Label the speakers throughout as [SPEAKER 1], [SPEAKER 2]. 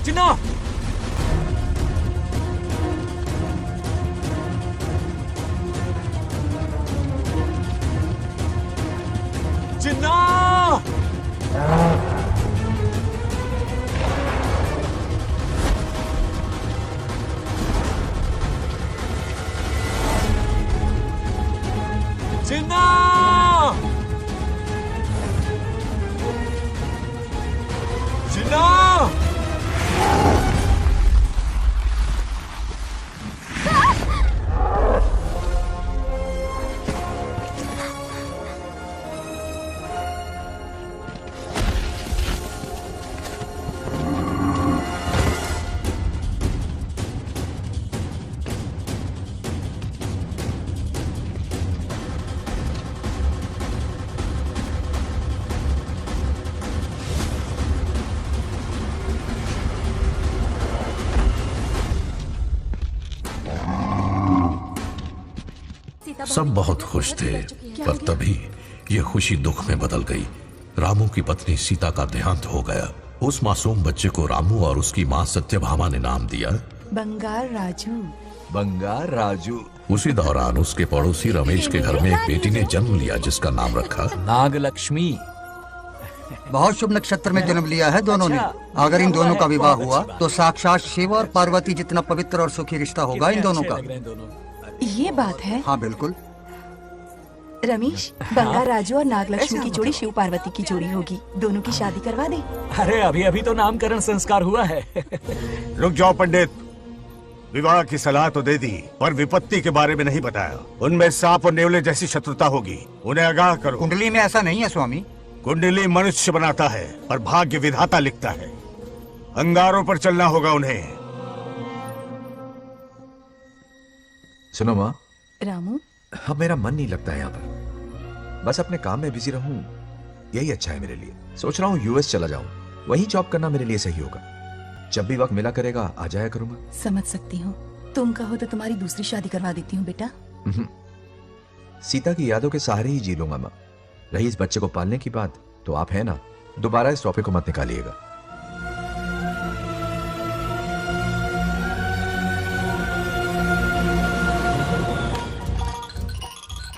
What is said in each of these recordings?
[SPEAKER 1] चिन्ना! चिन्ना! चिन्ना! चिन्ना!
[SPEAKER 2] सब बहुत खुश थे, पर तभी ये खुशी दुख में बदल गई। रामू की पत्नी सीता का देहांत हो गया। उस मासूम बच्चे को रामू और उसकी माँ सत्यभामा ने नाम दिया
[SPEAKER 3] बंगार राजू।
[SPEAKER 1] बंगार राजू।
[SPEAKER 2] उसी दौरान उसके पड़ोसी रमेश के घर में एक बेटी ने जन्म लिया जिसका नाम रखा
[SPEAKER 1] नागलक्ष्मी।
[SPEAKER 4] बहुत शुभ नक्षत्र में जन्म लिया है दोनों ने। अगर इन दोनों का विवाह हुआ तो साक्षात शिव और पार्वती जितना पवित्र और सुखी रिश्ता होगा इन दोनों का।
[SPEAKER 3] ये बात है।
[SPEAKER 4] हाँ बिल्कुल।
[SPEAKER 3] रमेश, बंगार राजू और नागलक्ष्मी की जोड़ी शिव पार्वती की जोड़ी होगी। दोनों की शादी करवा दे।
[SPEAKER 1] अरे अभी अभी तो नामकरण संस्कार हुआ है।
[SPEAKER 5] रुक जाओ पंडित, विवाह की सलाह तो दे दी पर विपत्ति के बारे में नहीं बताया। उनमें सांप और नेवले जैसी शत्रुता होगी, उन्हें आगाह करो।
[SPEAKER 4] कुंडली में ऐसा नहीं है स्वामी।
[SPEAKER 5] कुंडली मनुष्य बनाता है पर भाग्य विधाता लिखता है। अंगारों पर चलना होगा उन्हें।
[SPEAKER 6] सुनो माँ,
[SPEAKER 3] रामू,
[SPEAKER 6] अब मेरा मन नहीं लगता है यहाँ पर। बस अपने काम में बिजी रहूं, यही अच्छा है मेरे लिए। सोच रहा हूँ यूएस चला जाऊं, वहीं जॉब करना मेरे लिए सही होगा। जब भी वक्त मिला करेगा आ जाया करूंगा।
[SPEAKER 3] समझ सकती हूँ। तुम कहो तो तुम्हारी दूसरी शादी करवा देती हूँ बेटा।
[SPEAKER 6] सीता की यादों के सहारे ही जी लूंगा माँ। रही इस बच्चे को पालने की बात, तो आप है ना, दोबारा इस टॉपिक को मत निकालिएगा।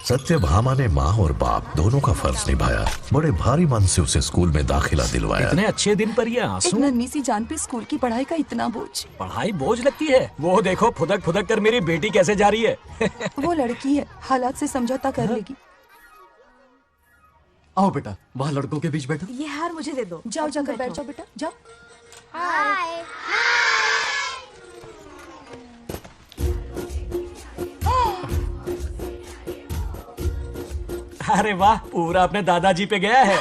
[SPEAKER 2] सत्यभामा ने माँ और बाप दोनों का फर्ज निभाया। बड़े भारी मन से उसे स्कूल में दाखिला दिलवाया।
[SPEAKER 1] इतने अच्छे दिन पर ये आंसू।
[SPEAKER 3] एक नन्ही सी जान पे स्कूल की पढ़ाई का इतना बोझ।
[SPEAKER 1] पढ़ाई बोझ लगती है? वो देखो फुदक फुदक कर मेरी बेटी कैसे जा रही है।
[SPEAKER 3] वो लड़की है, हालात से समझौता कर लेगी।
[SPEAKER 7] आओ बेटा, वहाँ लड़कों के बीच बैठो।
[SPEAKER 3] ये हार मुझे दे दो। जाओ जाकर बैठ जाओ बेटा, जाओ।
[SPEAKER 8] हाय।
[SPEAKER 1] अरे वाह, पूरा अपने दादाजी पे गया है।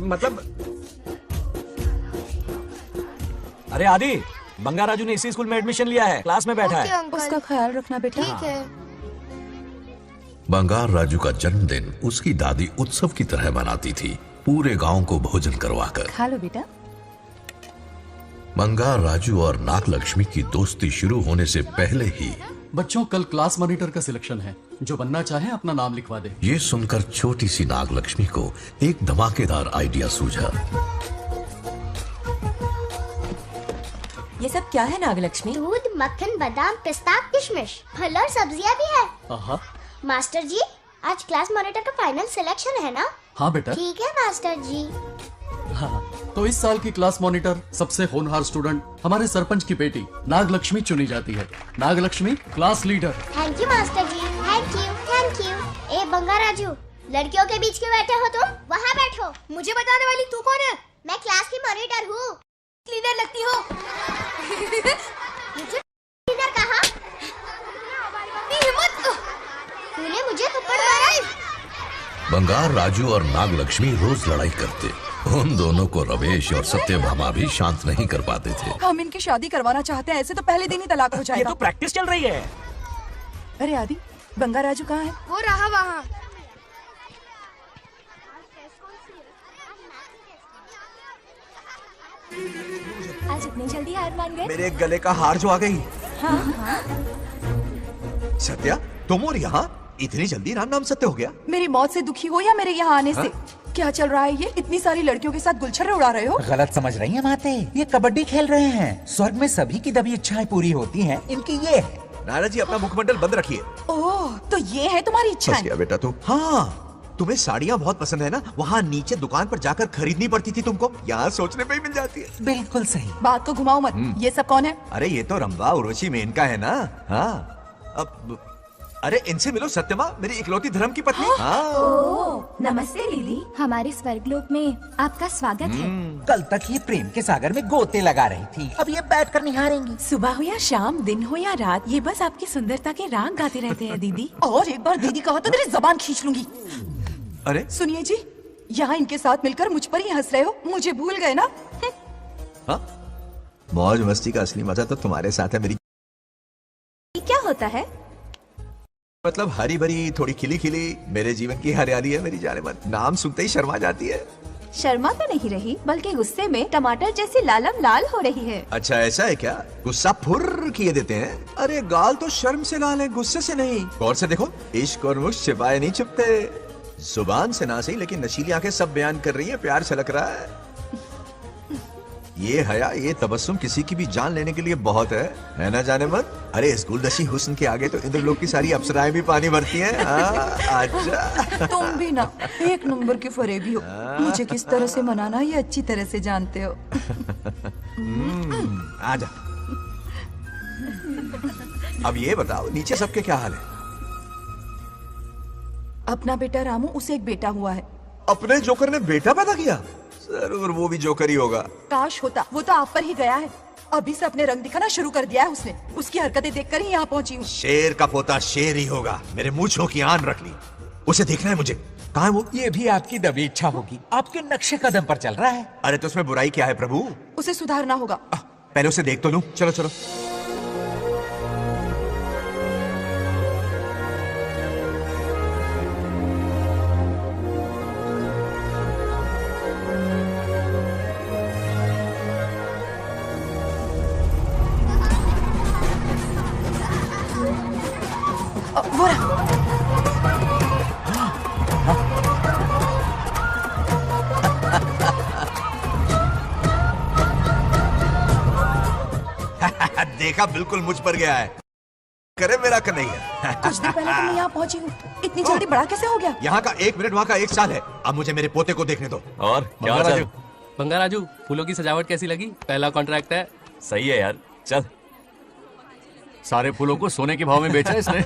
[SPEAKER 1] मतलब अरे आदि, बंगार राजू ने इसी स्कूल में एडमिशन लिया है, क्लास में बैठा है।
[SPEAKER 3] उसका ख्याल रखना बेटा।
[SPEAKER 8] ठीक है।
[SPEAKER 2] बंगार राजू का जन्मदिन उसकी दादी उत्सव की तरह मनाती थी, पूरे गांव को भोजन करवाकर।
[SPEAKER 3] खा लो बेटा।
[SPEAKER 2] बंगार राजू और नागलक्ष्मी की दोस्ती शुरू होने से पहले ही
[SPEAKER 7] बच्चों, कल क्लास मॉनिटर का सिलेक्शन है। जो बनना चाहे अपना नाम लिखवा दे।
[SPEAKER 2] ये सुनकर छोटी सी नागलक्ष्मी को एक धमाकेदार आइडिया सूझा।
[SPEAKER 9] ये सब क्या है नागलक्ष्मी?
[SPEAKER 8] दूध, मक्खन, बादाम, पिस्ता, किशमिश, फल और सब्जियां भी है।
[SPEAKER 7] आहा।
[SPEAKER 8] मास्टर जी, आज क्लास मॉनिटर का फाइनल सिलेक्शन है ना?
[SPEAKER 7] हाँ बेटा।
[SPEAKER 8] ठीक है मास्टर जी।
[SPEAKER 7] हाँ, तो इस साल की क्लास मॉनिटर सबसे होनहार स्टूडेंट हमारे सरपंच की बेटी नागलक्ष्मी चुनी जाती है। Nagalakshmi class leader.
[SPEAKER 8] Thank you master ji, thank you thank you. ए बंगार राजू, लड़कियों के बीच क्यों बैठे हो तुम? वहाँ बैठो। मुझे बताने वाली तू कौन है? मैं क्लास की मॉनिटर हूँ। लीडर लगती हो। मुझे लीडर कहा? तूने मुझे थप्पड़ मारा।
[SPEAKER 2] बंगार राजू और नागलक्ष्मी रोज लड़ाई करते। उन दोनों को रमेश और सत्यभामा भी शांत नहीं कर पाते थे।
[SPEAKER 3] हम इनकी शादी करवाना चाहते हैं, ऐसे तो पहले दिन ही तलाक हो जाएगा।
[SPEAKER 1] ये तो प्रैक्टिस चल रही है।
[SPEAKER 3] अरे आदि, बंगार राजू कहाँ है?
[SPEAKER 8] वो रहा वहाँ।
[SPEAKER 9] आज इतनी जल्दी हार मान गए?
[SPEAKER 6] मेरे गले का हार जो आ गई।
[SPEAKER 9] हाँ।
[SPEAKER 6] सत्या, तुम और यहाँ इतनी जल्दी राम नाम सत्य हो गया?
[SPEAKER 3] मेरी मौत से दुखी हो या मेरे यहाँ आने से? क्या चल रहा है ये? इतनी सारी लड़कियों के साथ गुलछर्रे उड़ा रहे हो?
[SPEAKER 10] गलत समझ रही हैं माते, ये कबड्डी खेल रहे हैं। स्वर्ग में सभी की दबी इच्छाएं पूरी होती हैं, इनकी ये है।
[SPEAKER 6] नायरा जी अपना मुखमंडल बंद रखिए।
[SPEAKER 3] ओह, तो ये है तुम्हारी
[SPEAKER 6] फंस
[SPEAKER 3] इच्छा?
[SPEAKER 6] गया बेटा तू। हाँ, तुम्हें साड़ियाँ बहुत पसंद है ना? वहाँ नीचे दुकान पर जाकर खरीदनी पड़ती थी तुमको, यहाँ सोचने पे ही मिल जाती है।
[SPEAKER 10] बिल्कुल सही।
[SPEAKER 3] बात को घुमाओ मत। ये सब कौन है?
[SPEAKER 6] अरे ये तो रंभा उर्वशी मेनका है ना। हाँ, अब अरे इनसे मिलो, सत्यमा मेरी इकलौती धर्म की पत्नी। हाँ।
[SPEAKER 8] नमस्ते दीदी, हमारे स्वर्गलोक में आपका स्वागत है।
[SPEAKER 10] कल तक ये प्रेम के सागर में गोते लगा रही थी, अब ये बैठ कर निहारेंगी।
[SPEAKER 9] सुबह हो या शाम, दिन हो या रात, ये बस आपकी सुंदरता के राग गाते रहते हैं दीदी।
[SPEAKER 3] और एक बार दीदी कहा तो तेरी जबान खींच लूंगी।
[SPEAKER 6] अरे
[SPEAKER 3] सुनिए जी, यहाँ इनके साथ मिलकर मुझ पर ही हंस रहे हो, मुझे भूल गए ना?
[SPEAKER 6] हाँ, मौज मस्ती का असली मजा तो तुम्हारे साथ है मेरी।
[SPEAKER 8] क्या होता है?
[SPEAKER 6] मतलब हरी भरी थोड़ी खिली खिली मेरे जीवन की हरियाली है मेरी जाने मन। नाम सुनते ही शर्मा जाती है।
[SPEAKER 8] शर्मा तो नहीं रही, बल्कि गुस्से में टमाटर जैसी लालम लाल हो रही है।
[SPEAKER 6] अच्छा ऐसा है क्या? गुस्सा फुर्र किए देते हैं। अरे गाल तो शर्म से लाल है, गुस्से से नहीं। गौर से देखो, इश्क और मुश्क छिपाए नहीं छुपते। जुबान से ना सही, लेकिन नशीली आंखें सब बयान कर रही है, प्यार छलक रहा है। ये हया, ये तबस्सुम किसी की भी जान लेने के लिए बहुत है ना जाने मन? अरे इस गुलदस्ती हुस्न के आगे तो इंद्रलोक की सारी अप्सराएं भी पानी भरती हैं। अच्छा
[SPEAKER 3] तुम भी ना एक नंबर के फरेबी हो। मुझे किस तरह से मनाना ये अच्छी तरह से जानते हो।
[SPEAKER 6] आजा। अब ये बताओ, नीचे सबके क्या हाल है?
[SPEAKER 3] अपना बेटा रामू, उसे एक बेटा हुआ है।
[SPEAKER 6] अपने जोकर ने बेटा पैदा किया? जरूर वो भी जोकर ही होगा।
[SPEAKER 3] काश होता, वो तो आप पर ही गया है। अभी से अपने रंग दिखाना शुरू कर दिया है उसने। उसकी हरकतें देखकर ही यहाँ पहुंची हूँ।
[SPEAKER 6] शेर का पोता शेर ही होगा। मेरे मूंछों की आन रख ली। उसे देखना है मुझे। कहाँ है वो?
[SPEAKER 10] ये भी आपकी दबी इच्छा होगी, आपके नक्शे कदम पर चल रहा है।
[SPEAKER 6] अरे तो उसमें बुराई क्या है प्रभु?
[SPEAKER 3] उसे सुधारना होगा।
[SPEAKER 6] पहले उसे देख तो लूं। चलो चलो।
[SPEAKER 3] वो रहा।
[SPEAKER 6] देखा, बिल्कुल मुझ पर गया है। करे मेरा कन्हैया।
[SPEAKER 3] कुछ दिन पहले तो मैं यहाँ पहुंची हूँ। इतनी जल्दी बड़ा कैसे हो गया?
[SPEAKER 6] यहाँ का 1 मिनट, वहाँ का 1 साल है। अब मुझे मेरे पोते को देखने दो।
[SPEAKER 1] और क्या हाल चाल?
[SPEAKER 11] बंगाराजू, फूलों की सजावट कैसी लगी? पहला कॉन्ट्रैक्ट है।
[SPEAKER 1] सही है यार, चल।
[SPEAKER 11] सारे फूलों को सोने के भाव में बेचा है इसने।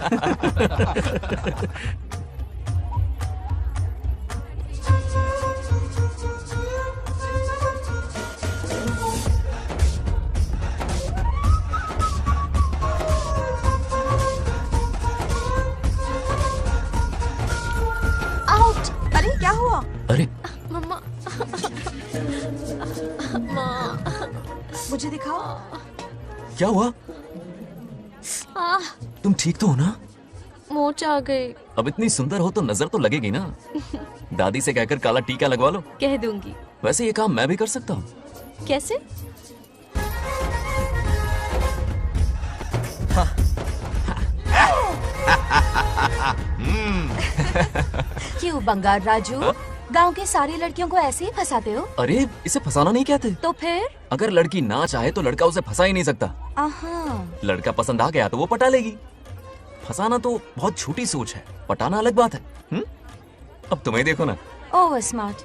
[SPEAKER 3] आउट। अरे क्या हुआ?
[SPEAKER 1] अरे
[SPEAKER 8] मम्मा,
[SPEAKER 3] मुझे दिखाओ।
[SPEAKER 1] क्या हुआ? तुम ठीक तो हो ना?
[SPEAKER 8] मोच आ गई।
[SPEAKER 1] अब इतनी सुंदर हो तो नजर तो लगेगी ना। दादी से कहकर काला टीका लगवा लो।
[SPEAKER 8] कह दूंगी।
[SPEAKER 1] वैसे ये काम मैं भी कर सकता हूँ।
[SPEAKER 8] कैसे? क्यों बंगार राजू, गांव के सारी लड़कियों को ऐसे ही फंसाते हो?
[SPEAKER 1] अरे इसे फंसाना नहीं कहते।
[SPEAKER 8] तो फिर?
[SPEAKER 1] अगर लड़की ना चाहे तो लड़का उसे फंसा ही नहीं सकता। लड़का पसंद आ गया तो वो पटा लेगी। फंसाना तो बहुत छोटी सोच है, पटाना अलग बात है। अब तुम्हें देखो ना।
[SPEAKER 8] Oh smart.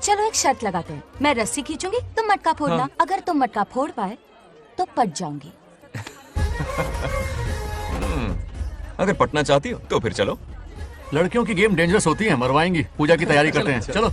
[SPEAKER 8] चलो एक शर्त लगाते हैं, मैं रस्सी खींचूंगी, तुम मटका फोड़ना।
[SPEAKER 1] हाँ।
[SPEAKER 8] अगर तुम मटका फोड़ पाए तो पट जाऊंगी।
[SPEAKER 1] अगर पटना चाहती हो तो फिर चलो।
[SPEAKER 11] लड़कियों की गेम डेंजरस होती है, मरवाएंगी। पूजा की तैयारी करते हैं, चलो।